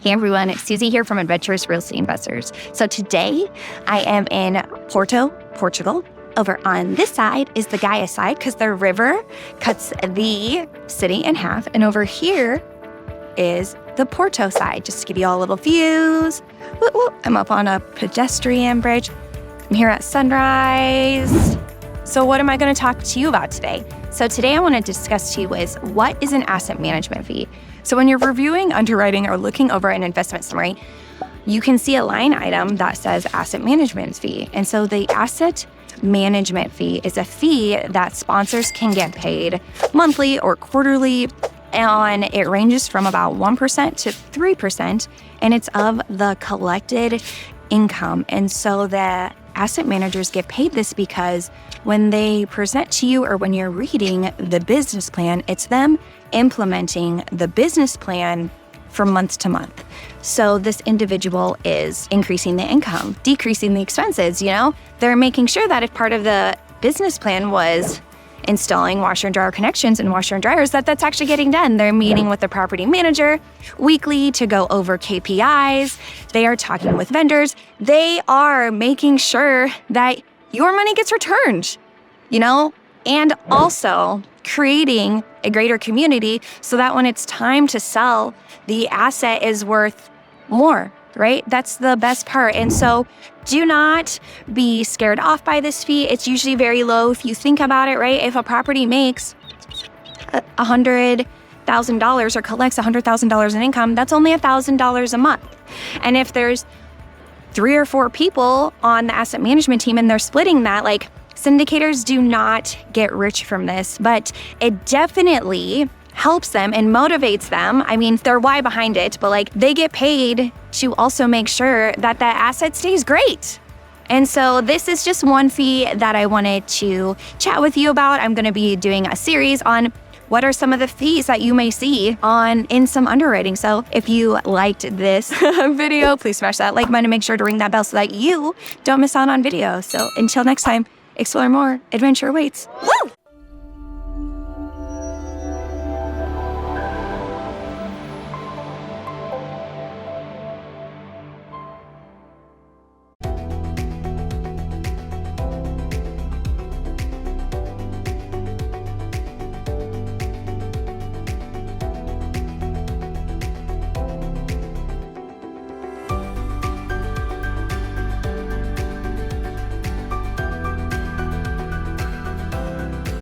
Hey everyone, it's Suzy here from Adventurous Real Estate Investors. So today I am in Porto, Portugal. Over on this side is the Gaia side because the river cuts the city in half. And over here is the Porto side, just to give you all little views. Woo, woo. I'm up on a pedestrian bridge. I'm here at sunrise. So what am I going to talk to you about today? So today I want to discuss to you is what is an asset management fee? So when you're reviewing, underwriting, or looking over an investment summary, you can see a line item that says asset management fee. And so the asset management fee is a fee that sponsors can get paid monthly or quarterly, and it ranges from about 1% to 3%, and it's of the collected income. And so the asset managers get paid this because when they present to you or when you're reading the business plan, it's them implementing the business plan from month to month. So this individual is increasing the income, decreasing the expenses, They're making sure that if part of the business plan was installing washer and dryer connections and washer and dryers, that's actually getting done. They're meeting with the property manager weekly to go over KPIs. They are talking with vendors. They are making sure that your money gets returned, and also creating a greater community so that when it's time to sell, the asset is worth more, right? That's the best part. And so do not be scared off by this fee. It's usually very low if you think about it, right? If a property makes $100,000 or collects $100,000 in income, that's only $1,000 a month. And if there's 3 or 4 people on the asset management team and they're splitting that, syndicators do not get rich from this, but it definitely helps them and motivates them. I mean, their why behind it, but they get paid to also make sure that that asset stays great. And so this is just one fee that I wanted to chat with you about. I'm going to be doing a series on what are some of the fees that you may see in some underwriting. So if you liked this video, please smash that like button and make sure to ring that bell so that you don't miss out on videos. So until next time, explore more, adventure awaits. Woo!